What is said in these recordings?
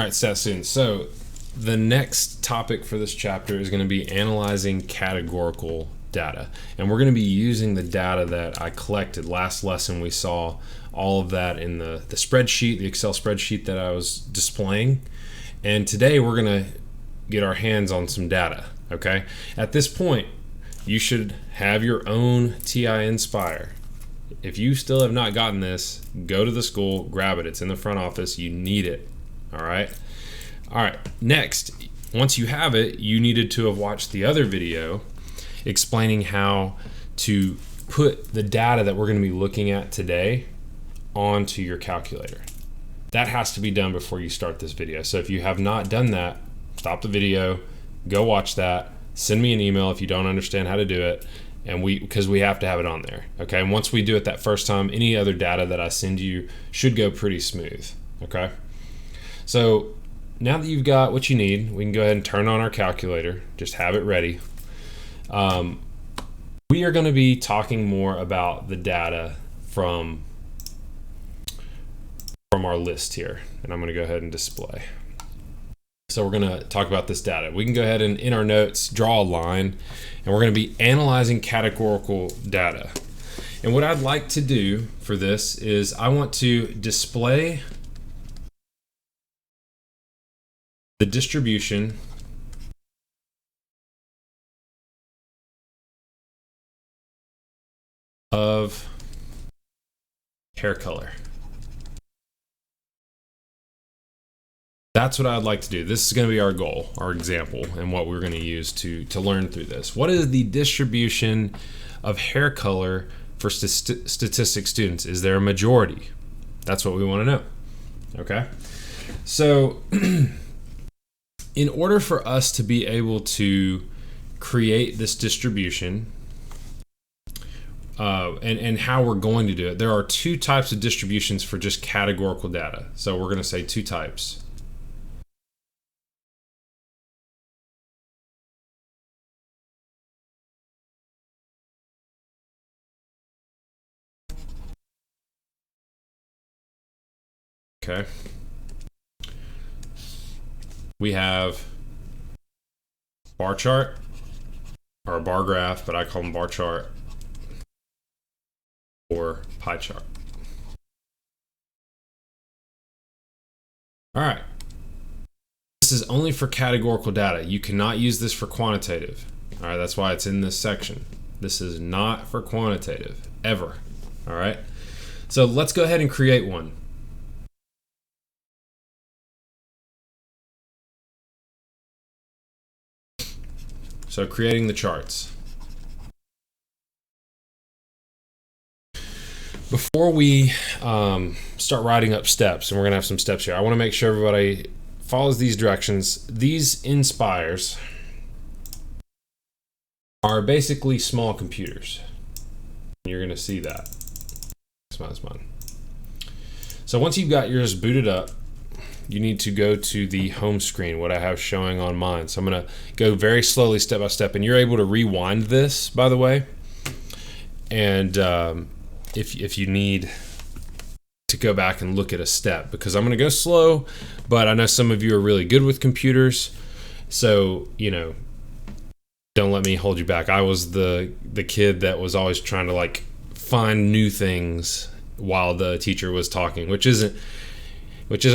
right, stat students. So the next topic for this chapter is going to be analyzing categorical data. And we're going to be using the data that I collected. Last lesson we saw all of that in the spreadsheet, the Excel spreadsheet that I was displaying. And today we're going to get our hands on some data, okay? At this point, you should have your own TI Inspire. If you still have not gotten this, go to the school, grab it. It's in the front office. You need it, all right? All right, next, once you have it, you needed to have watched the other video explaining how to put the data that we're going to be looking at today onto your calculator. That has to be done before you start this video. So if you have not done that, stop the video, go watch that, send me an email if you don't understand how to do it, and because we have to have it on there, okay? And once we do it that first time, any other data that I send you should go pretty smooth, okay? So now that you've got what you need, we can go ahead and turn on our calculator, just have it ready. We are going to be talking more about the data from our list here, and I'm going to go ahead and display. So we're going to talk about this data. We can go ahead and in our notes draw a line, and we're going to be analyzing categorical data. And what I'd like to do for this is I want to display the distribution of hair color. That's what I'd like to do. This is going to be our goal, our example, and what we're going to use to learn through this. What is the distribution of hair color for statistics students? Is there a majority? That's what we want to know. Okay? So in order for us to be able to create this distribution and how we're going to do it, there are two types of distributions for just categorical data. So we're going to say two types. Okay. We have bar chart or a bar graph, but I call them bar chart, or pie chart. All right. This is only for categorical data. You cannot use this for quantitative. All right, that's why it's in this section. This is not for quantitative, ever. All right. So let's go ahead and create one. So creating the charts. Before we start writing up steps, and we're gonna have some steps here, I wanna make sure everybody follows these directions. These Inspires are basically small computers. You're gonna see that. That's mine. So once you've got yours booted up, you need to go to the home screen, what I have showing on mine. So I'm going to go very slowly, step by step, and you're able to rewind this, by the way. And if you need to go back and look at a step, because I'm going to go slow, but I know some of you are really good with computers, so don't let me hold you back. I was the kid that was always trying to like find new things while the teacher was talking, which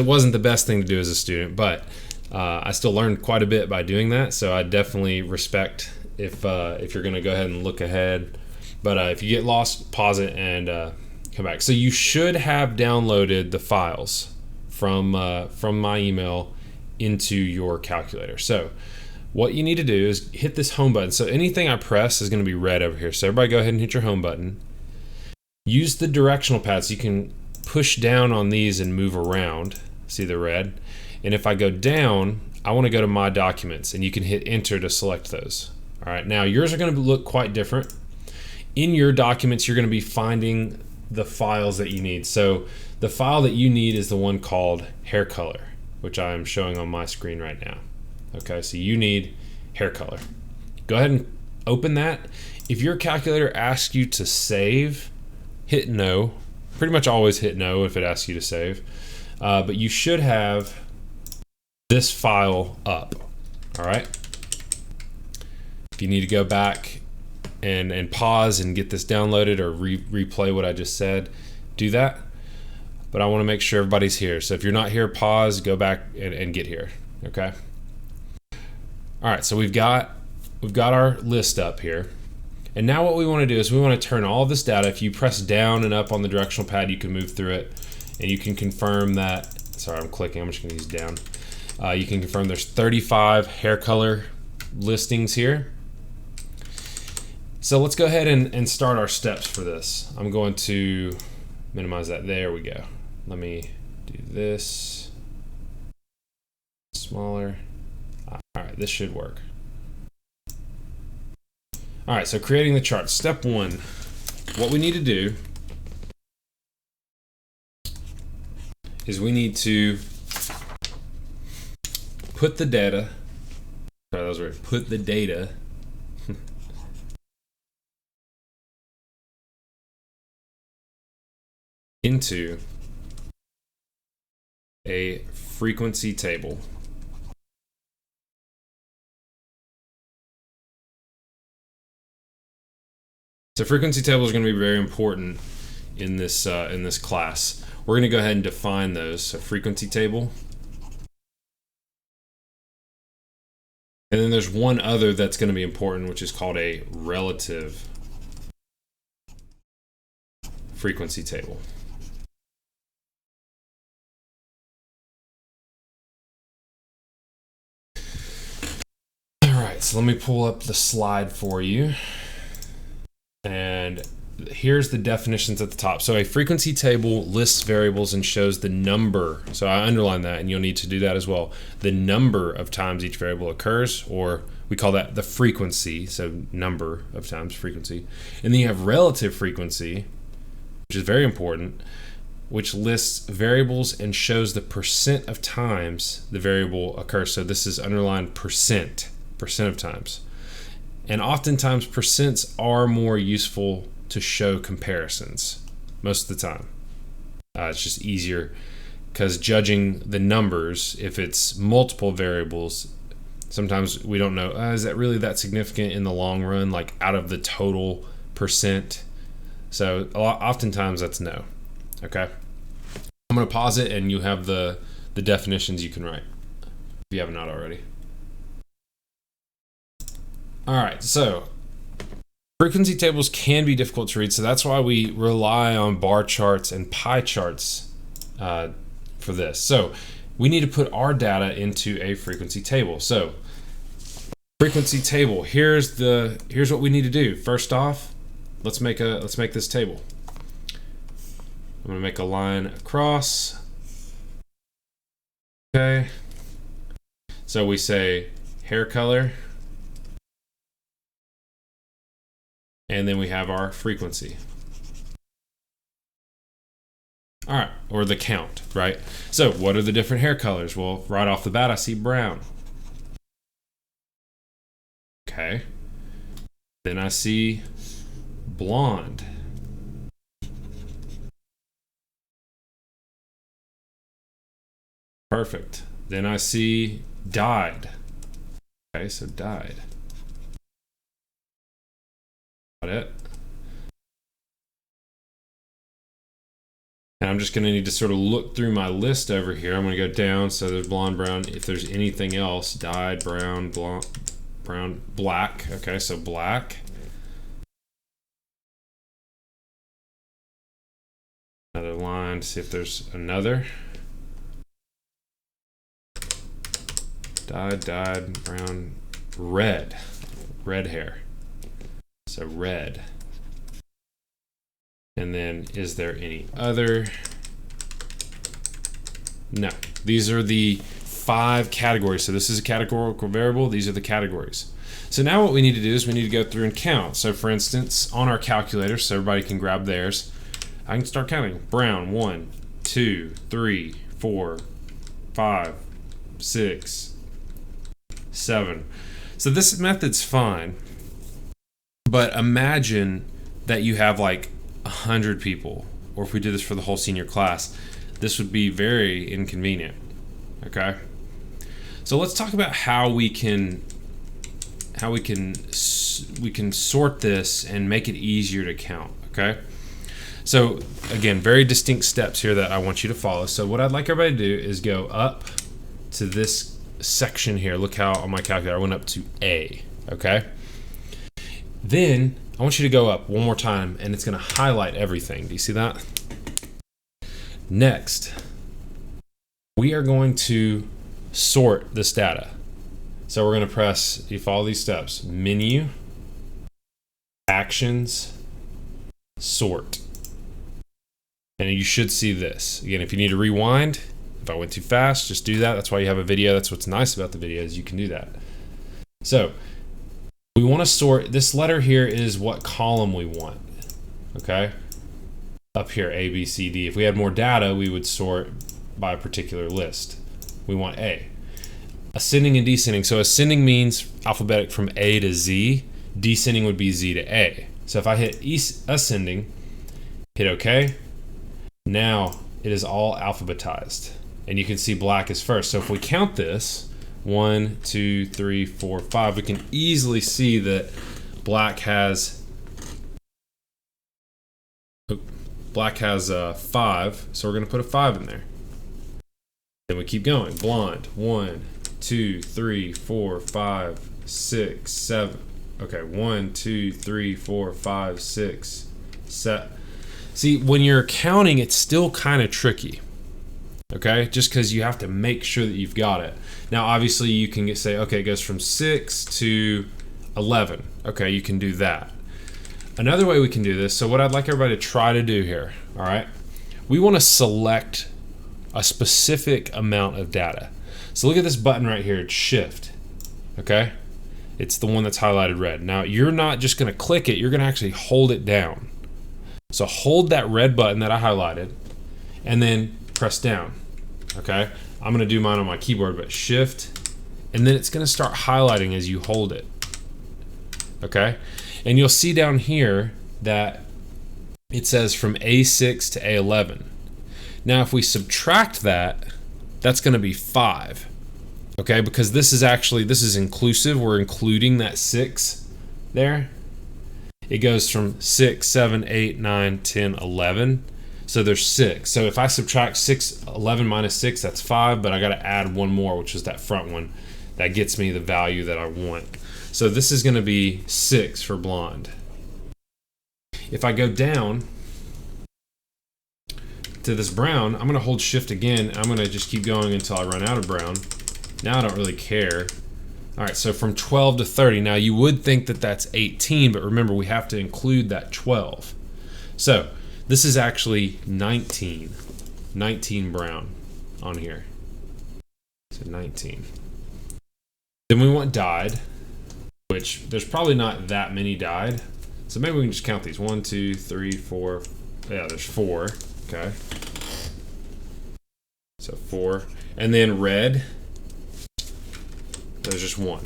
wasn't the best thing to do as a student, but I still learned quite a bit by doing that. So I definitely respect if you're going to go ahead and look ahead. But if you get lost, pause it and come back. So you should have downloaded the files from my email into your calculator. So what you need to do is hit this home button. So anything I press is going to be red over here. So everybody go ahead and hit your home button. Use the directional pad so you can push down on these and move around. See the red? And if I go down, I want to go to my documents, and you can hit enter to select those. All right, now yours are going to look quite different. In your documents, you're going to be finding the files that you need. So the file that you need is the one called hair color, which I am showing on my screen right now. Okay, so you need hair color. Go ahead and open that. If your calculator asks you to save, hit no. Pretty much always hit no if it asks you to save. But you should have this file up. All right. If you need to go back and pause and get this downloaded or replay what I just said, do that. But I want to make sure everybody's here. So if you're not here, pause, go back and get here. Okay. All right. So we've got our list up here. And now what we want to do is we want to turn all of this data. If you press down and up on the directional pad, you can move through it, and you can confirm that. Sorry, I'm clicking. I'm just going to use down. You can confirm there's 35 hair color listings here. So let's go ahead and start our steps for this. I'm going to minimize that. There we go. Let me do this. Smaller. All right, this should work. All right, so creating the chart. Step one, what we need to do is we need to put the data, sorry, that was weird, put the data into a frequency table. So frequency table is going to be very important in this class. We're going to go ahead and define those. So frequency table. And then there's one other that's going to be important, which is called a relative frequency table. All right, so let me pull up the slide for you. And here's the definitions at the top. So a frequency table lists variables and shows the number. So I underline that, and you'll need to do that as well. The number of times each variable occurs, or we call that the frequency. So number of times frequency. And then you have relative frequency, which is very important, which lists variables and shows the percent of times the variable occurs. So this is underlined percent of times. And oftentimes percents are more useful to show comparisons most of the time. It's just easier because judging the numbers, if it's multiple variables, sometimes we don't know, is that really that significant in the long run, like out of the total percent? So oftentimes that's no. Okay. I'm going to pause it and you have the definitions you can write if you haven't already. All right, so frequency tables can be difficult to read, so that's why we rely on bar charts and pie charts for this. So we need to put our data into a frequency table. So frequency table, here's what we need to do. First off, let's make this table. I'm going to make a line across. Okay. So we say hair color. And then we have our frequency. All right, or the count, right? So what are the different hair colors? Well, right off the bat, I see brown. Okay. Then I see blonde. Perfect. Then I see dyed. Okay, so dyed. Got it. And I'm just going to need to sort of look through my list over here. I'm going to go down. So there's blonde, brown. If there's anything else, dyed, brown, blonde, brown, black. Okay, so black. Another line to see if there's another. Dyed, brown, red. Red hair. So red. And then is there any other? No. These are the 5 categories. So this is a categorical variable. These are the categories. So now what we need to do is we need to go through and count. So for instance, on our calculator, so everybody can grab theirs, I can start counting. Brown, 1, 2, 3, 4, 5, 6, 7. So this method's fine. But imagine that you have like 100 people, or if we did this for the whole senior class, this would be very inconvenient. Okay. So let's talk about how we can sort this and make it easier to count, okay? So again, very distinct steps here that I want you to follow. So what I'd like everybody to do is go up to this section here. Look how on my calculator I went up to A, okay? Then I want you to go up one more time and it's gonna highlight everything. Do you see that? Next, we are going to sort this data. So we're gonna press, you follow these steps, menu, actions, sort. And you should see this. Again, if you need to rewind, if I went too fast, just do that. That's why you have a video. That's what's nice about the video is you can do that. So we wanna sort, this letter here is what column we want, okay? Up here, A, B, C, D. If we had more data, we would sort by a particular list. We want A. Ascending and descending. So ascending means alphabetic from A to Z. Descending would be Z to A. So if I hit ascending, hit OK, now it is all alphabetized. And you can see black is first. So if we count this, 1, 2, 3, 4, 5, we can easily see that black has 5. So we're going to put a 5 in there. Then we keep going. Blonde, 1, 2, 3, 4, 5, 6, 7. Okay, 1, 2, 3, 4, 5, 6, 7. See, when you're counting, it's still kind of tricky. Okay, just because you have to make sure that you've got it. Now, obviously, you can say, okay, it goes from 6 to 11. Okay, you can do that. Another way we can do this, so what I'd like everybody to try to do here, all right, we want to select a specific amount of data. So look at this button right here, it's shift, okay? It's the one that's highlighted red. Now you're not just gonna click it, you're gonna actually hold it down. So hold that red button that I highlighted and then press down, okay? I'm gonna do mine on my keyboard, but shift, and then it's gonna start highlighting as you hold it, okay? And you'll see down here that it says from A6 to A11. Now if we subtract that, that's going to be 5, okay? Because this is inclusive. We're including that 6 there. It goes from 6, 7, 8, 9, 10, 11. So there's 6. So if I subtract 6, 11 minus 6, that's 5, but I got to add one more, which is that front one. That gets me the value that I want. So this is going to be 6 for blonde. If I go down to this brown, I'm gonna hold shift again. I'm gonna just keep going until I run out of brown. Now I don't really care. All right, so from 12 to 30. Now you would think that that's 18, but remember we have to include that 12. So this is actually 19 brown on here. So 19. Then we want dyed, which there's probably not that many dyed. So maybe we can just count these. 1, 2, 3, 4. Yeah, there's 4. Okay. So 4. And then red, there's just 1.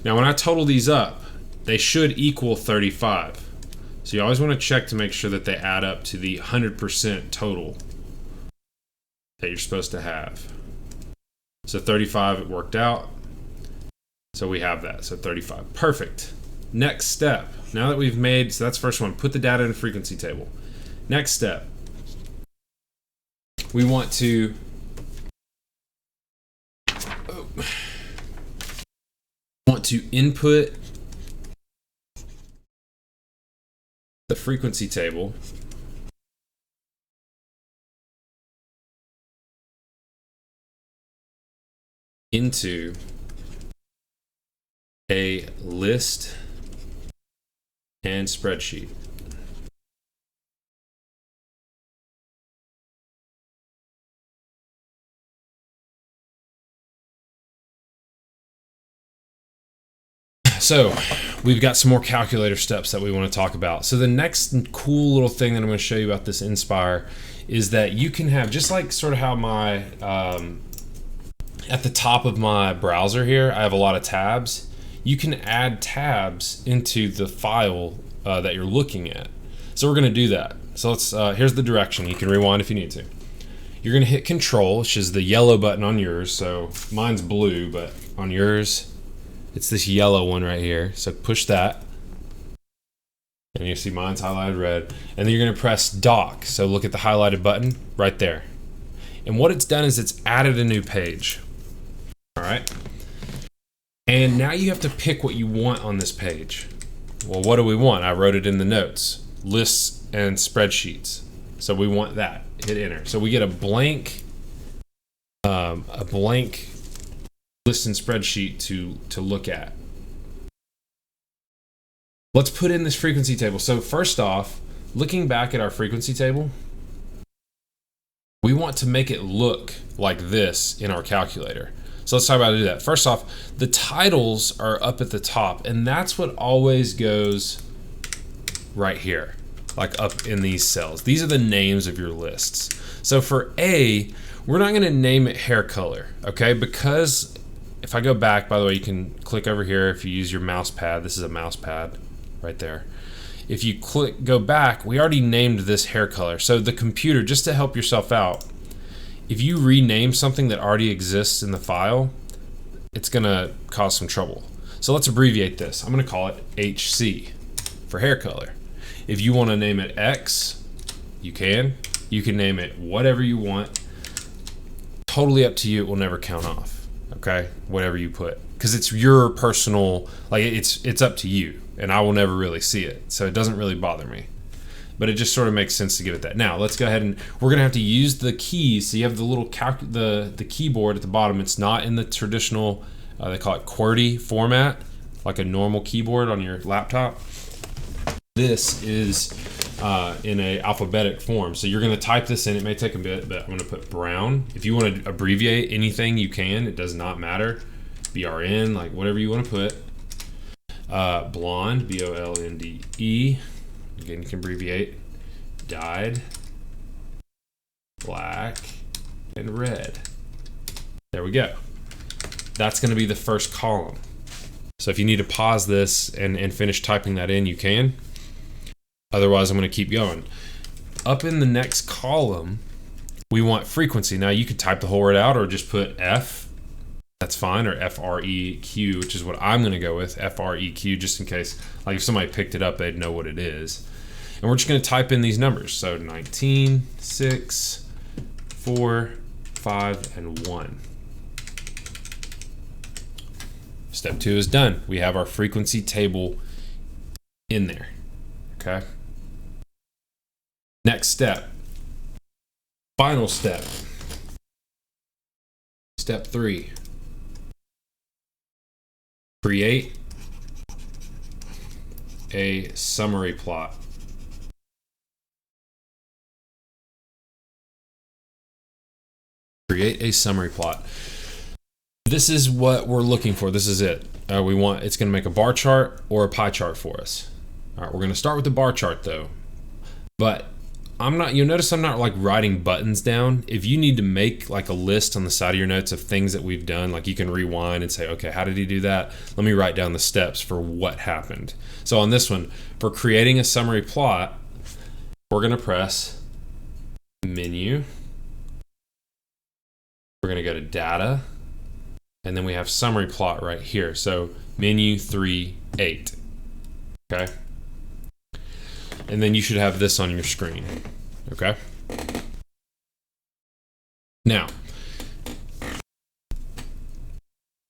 Now when I total these up, they should equal 35. So you always want to check to make sure that they add up to the 100% total that you're supposed to have. So 35, it worked out. So we have that, so 35. Perfect. Next step, now that we've made, so that's the first one, put the data in a frequency table. Next step, we want to input the frequency table into a list and spreadsheet. So we've got some more calculator steps that we want to talk about. So the next cool little thing that I'm going to show you about this Inspire is that you can have, just like sort of how my at the top of my browser here, I have a lot of tabs. You can add tabs into the file that you're looking at. So we're going to do that. So let's here's the direction. You can rewind if you need to. You're going to hit Control, which is the yellow button on yours. So mine's blue, but on yours, it's this yellow one right here. So push that. And you see mine's highlighted red. And then you're going to press Dock. So look at the highlighted button right there. And what it's done is it's added a new page. All right. And now you have to pick what you want on this page. Well, what do we want? I wrote it in the notes. Lists and spreadsheets. So we want that. Hit enter. So we get a blank list and spreadsheet to look at. Let's put in this frequency table. So first off, looking back at our frequency table, we want to make it look like this in our calculator. So let's talk about how to do that. First off, the titles are up at the top, and that's what always goes right here, like up in these cells. These are the names of your lists. So for A, we're not going to name it hair color, okay? Because if I go back, by the way, you can click over here if you use your mouse pad. This is a mouse pad right there. If you go back, we already named this hair color. So the computer, just to help yourself out, if you rename something that already exists in the file, it's gonna cause some trouble. So let's abbreviate this. I'm gonna call it HC for hair color. If you wanna name it X, you can. You can name it whatever you want. Totally up to you, it will never count off, okay? Whatever you put, because it's your personal, like it's up to you, and I will never really see it, so it doesn't really bother me. But it just sort of makes sense to give it that. Now let's go ahead and we're gonna have to use the keys. So you have the little the keyboard at the bottom. It's not in the traditional, they call it QWERTY format, like a normal keyboard on your laptop. This is in a alphabetic form. So you're gonna type this in. It may take a bit, but I'm gonna put brown. If you want to abbreviate anything, you can. It does not matter. BRN, like whatever you want to put. Blonde, BOLNDE. Again, you can abbreviate. Dyed, black, and red. There we go. That's going to be the first column. So if you need to pause this and finish typing that in, you can. Otherwise, I'm going to keep going. Up in the next column, we want frequency. Now, you could type the whole word out or just put F. That's fine, or FREQ, which is what I'm going to go with, FREQ, just in case, like if somebody picked it up, they'd know what it is. And we're just going to type in these numbers. So 19, 6, 4, 5, and 1. Step 2 is done. We have our frequency table in there. Okay. Next step. Final step. Step 3. Create a summary plot. Create a summary plot. This is what we're looking for. This is it. It's going to make a bar chart or a pie chart for us. All right, we're going to start with the bar chart though. But you'll notice I'm not like writing buttons down. If you need to make like a list on the side of your notes of things that we've done, like you can rewind and say, okay, how did he do that? Let me write down the steps for what happened. So on this one, for creating a summary plot, we're going to press menu. We're going to go to data, and then we have summary plot right here. So menu 3, 8. Okay. And then you should have this on your screen. Okay. Now,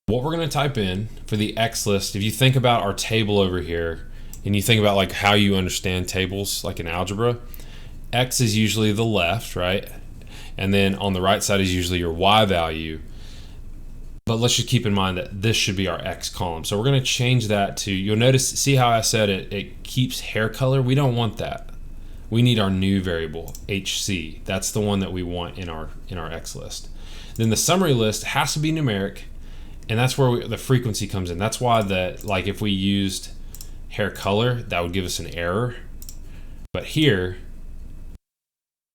what we're going to type in for the X list, if you think about our table over here, and you think about like how you understand tables, like in algebra, X is usually the left, right? And then on the right side is usually your Y value. But let's just keep in mind that this should be our X column. So we're going to change that to, you'll notice, see how I said it keeps hair color? We don't want that. We need our new variable, HC. That's the one that we want in our X list. Then the summary list has to be numeric, and that's where the frequency comes in. That's why like if we used hair color, that would give us an error. But here,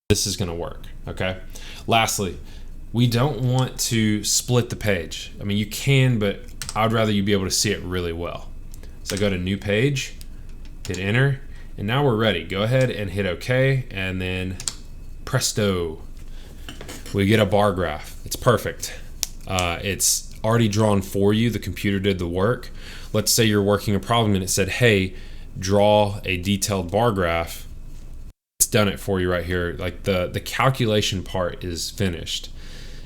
this is going to work, okay? Lastly, we don't want to split the page. I mean, you can, but I'd rather you be able to see it really well. So go to new page, hit enter, and now we're ready. Go ahead and hit OK, and then presto. We get a bar graph. It's perfect. It's already drawn for you. The computer did the work. Let's say you're working a problem and it said, hey, draw a detailed bar graph. It's done it for you right here. Like the calculation part is finished.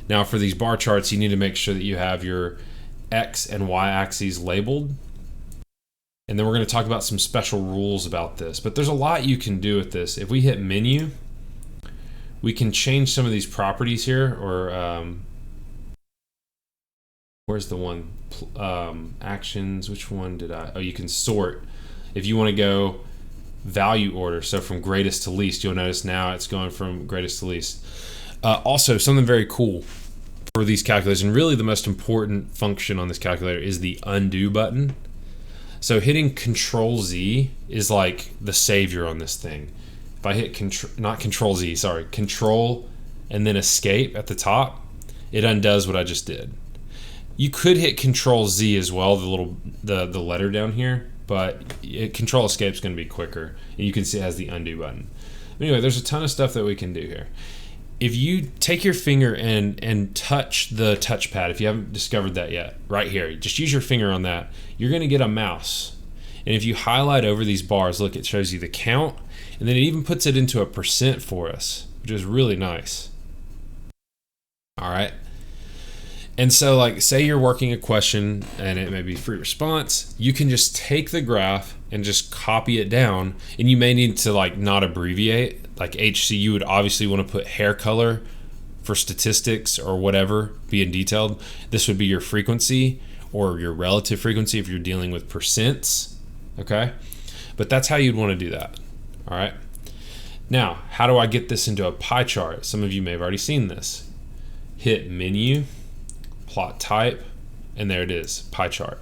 Now for these bar charts, you need to make sure that you have your X and Y axes labeled. And then we're going to talk about some special rules about this. But there's a lot you can do with this. If we hit menu, we can change some of these properties here, or where's the one? Actions, which one did I? Oh, you can sort. If you want to go value order, so from greatest to least, you'll notice now it's going from greatest to least. Also, something very cool for these calculators, and really the most important function on this calculator is the undo button. So hitting Control Z is like the savior on this thing. If I hit Control and then Escape at the top, it undoes what I just did. You could hit Control Z as well, the letter down here, but Control Escape is going to be quicker, and you can see it has the undo button. Anyway, there's a ton of stuff that we can do here. If you take your finger and touch the touchpad, if you haven't discovered that yet, right here, just use your finger on that, you're going to get a mouse. And if you highlight over these bars, look, it shows you the count, and then it even puts it into a percent for us, which is really nice. All right. And so, like, say you're working a question and it may be free response, you can just take the graph and just copy it down, and you may need to like not abbreviate. Like HC, you would obviously want to put hair color for statistics or whatever being detailed. This would be your frequency or your relative frequency if you're dealing with percents, okay? But that's how you'd want to do that, all right? Now, how do I get this into a pie chart? Some of you may have already seen this. Hit menu, plot type, and there it is, pie chart.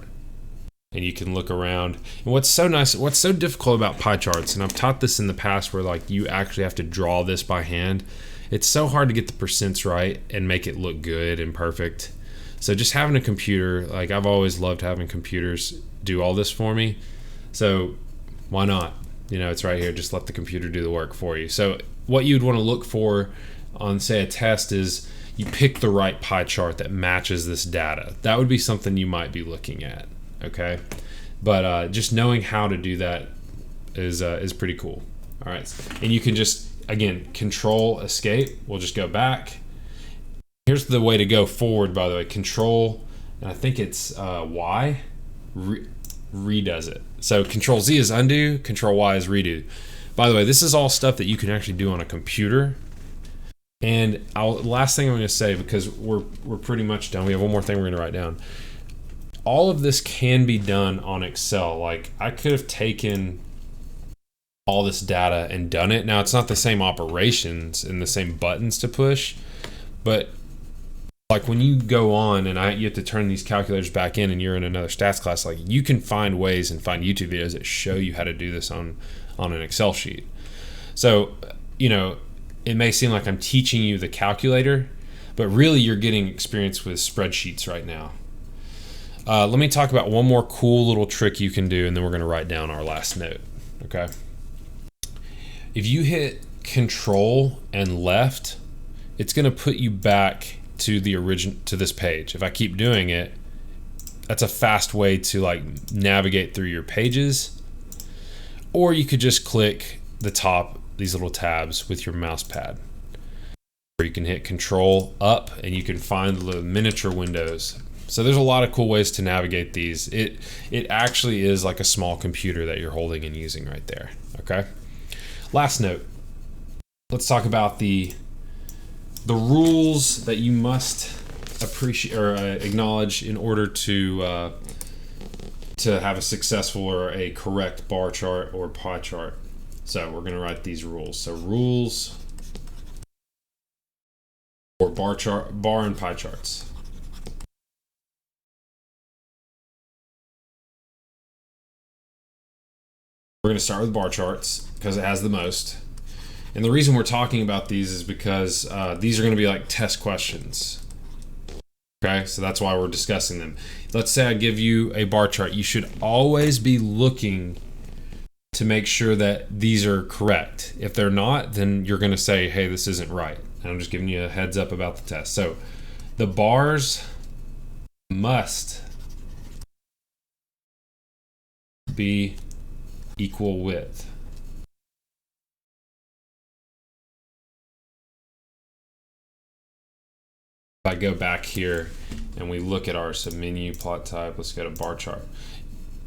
And you can look around. And what's so nice, what's so difficult about pie charts, and I've taught this in the past where like you actually have to draw this by hand. It's so hard to get the percents right and make it look good and perfect. So just having a computer, like I've always loved having computers do all this for me. So why not? You know, it's right here. Just let the computer do the work for you. So what you'd want to look for on, say, a test is you pick the right pie chart that matches this data. That would be something you might be looking at. Okay, but just knowing how to do that is pretty cool. All right, and you can just, again, Control Escape. We'll just go back. Here's the way to go forward, by the way. Control, and I think it's Y, redoes it. So Control Z is undo, Control Y is redo. By the way, this is all stuff that you can actually do on a computer. And last thing I'm going to say, because we're pretty much done. We have one more thing we're going to write down. All of this can be done on Excel. Like I could have taken all this data and done it. Now it's not the same operations and the same buttons to push, but like when you go on and you have to turn these calculators back in and you're in another stats class, like you can find ways and find YouTube videos that show you how to do this on an Excel sheet. So, you know, it may seem like I'm teaching you the calculator, but really you're getting experience with spreadsheets right now. Let me talk about one more cool little trick you can do, and then we're going to write down our last note, okay? If you hit Control and left, it's going to put you back to the to this page. If I keep doing it, that's a fast way to like navigate through your pages. Or you could just click the top, these little tabs with your mouse pad. Or you can hit Control up and you can find the miniature windows. So there's a lot of cool ways to navigate these. It actually is like a small computer that you're holding and using right there, okay? Last note, let's talk about the rules that you must appreciate or acknowledge in order to have a successful or a correct bar chart or pie chart. So we're gonna write these rules. So rules for bar and pie charts. We're going to start with bar charts because it has the most. And the reason we're talking about these is because these are going to be like test questions. Okay, so that's why we're discussing them. Let's say I give you a bar chart. You should always be looking to make sure that these are correct. If they're not, then you're going to say, hey, this isn't right. And I'm just giving you a heads up about the test. So the bars must be equal width. If I go back here and we look at our submenu plot type, let's go to bar chart.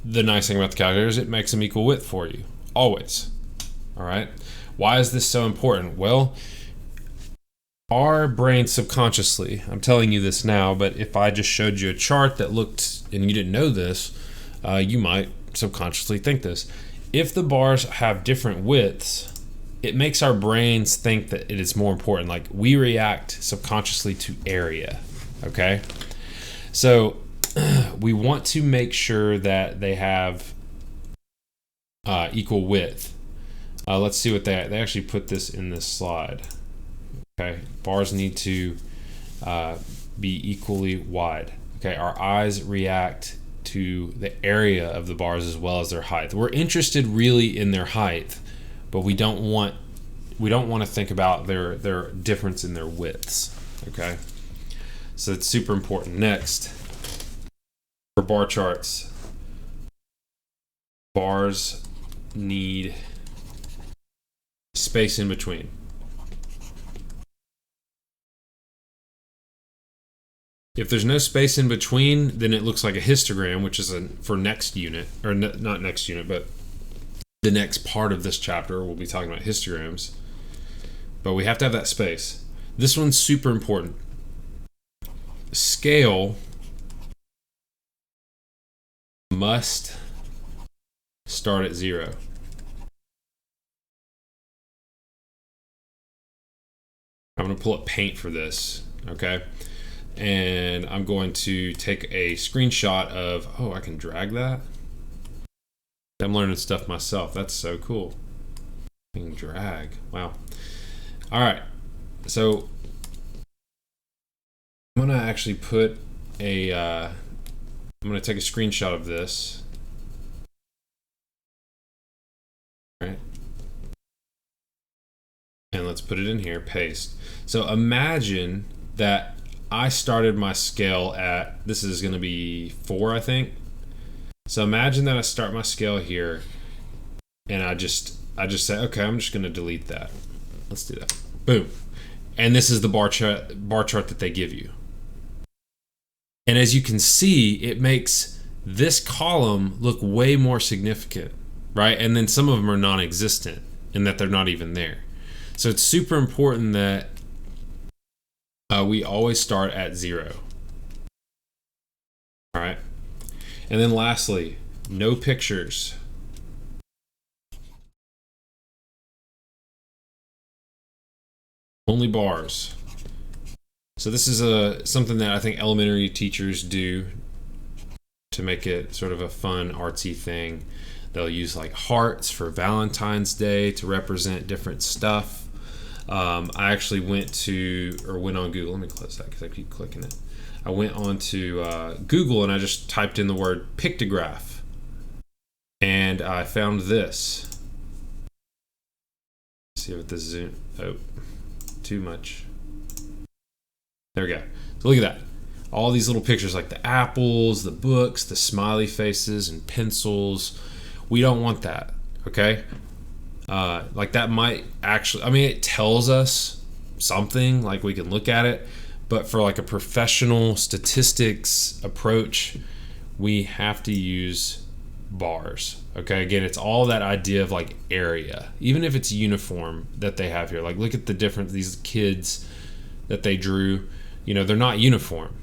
The nice thing about the calculator is it makes them equal width for you, always. All right. Why is this so important? Well, our brain subconsciously, I'm telling you this now, but if I just showed you a chart that looked, and you didn't know this, you might subconsciously think this. If the bars have different widths, it makes our brains think that it is more important. Like, we react subconsciously to area, okay? So we want to make sure that they have equal width. Let's see what they actually put this in this slide. Okay, bars need to be equally wide. Okay, our eyes react to the area of the bars as well as their height. We're interested really in their height, but we don't want to think about their difference in their widths. Okay, so it's super important. Next, for bar charts, bars need space in between. If there's no space in between, then it looks like a histogram, which is for next unit, or not next unit, but the next part of this chapter. We'll be talking about histograms, but we have to have that space. This one's super important. Scale must start at 0. I'm going to pull up Paint for this, okay? And I'm going to take a screenshot of, oh, I can drag that? I'm learning stuff myself. That's so cool. I can drag. Wow. All right. So I'm going to actually put I'm going to take a screenshot of this. All right. And let's put it in here, paste. So imagine that I started my scale at, this is going to be 4, I think. So imagine that I start my scale here, and I just say, okay, I'm just going to delete that. Let's do that. Boom. And this is the bar chart that they give you. And as you can see, it makes this column look way more significant, right? And then some of them are non-existent in that they're not even there. So it's super important that we always start at 0. All right. And then lastly, no pictures. Only bars. So this is something that I think elementary teachers do to make it sort of a fun, artsy thing. They'll use like hearts for Valentine's Day to represent different stuff. I actually went on Google. Let me close that because I keep clicking it. I went on to Google and I just typed in the word pictograph, and I found this. Let's see if this zoom. Oh, too much. There we go. So look at that. All these little pictures, like the apples, the books, the smiley faces, and pencils. We don't want that. Okay. Like that might actually, I mean, it tells us something, like we can look at it, but for like a professional statistics approach, we have to use bars. Okay, again, it's all that idea of like area, even if it's uniform that they have here. Like, look at the difference, these kids that they drew, you know, they're not uniform.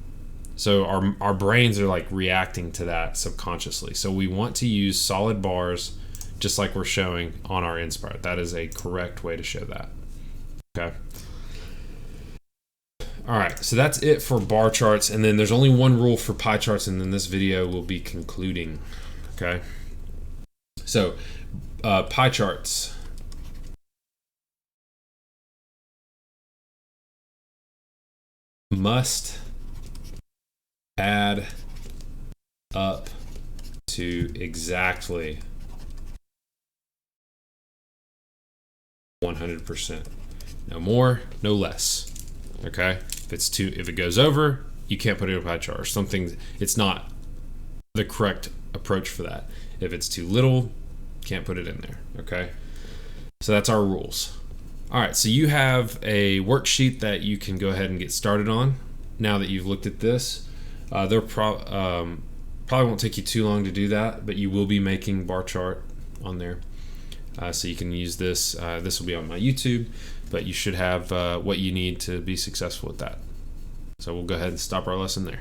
So our brains are like reacting to that subconsciously. So we want to use solid bars, just like we're showing on our Inspire. That is a correct way to show that. Okay. All right, so that's it for bar charts. And then there's only one rule for pie charts, and then this video will be concluding. Okay. So pie charts. Must add up to exactly 100%. No more, no less. Okay? If it goes over, you can't put it in a pie chart or something. It's not the correct approach for that. If it's too little, can't put it in there. Okay? So that's our rules. All right, so you have a worksheet that you can go ahead and get started on. Now that you've looked at this, probably won't take you too long to do that, but you will be making bar chart on there. So you can use this. This will be on my YouTube, but you should have what you need to be successful with that. So we'll go ahead and stop our lesson there.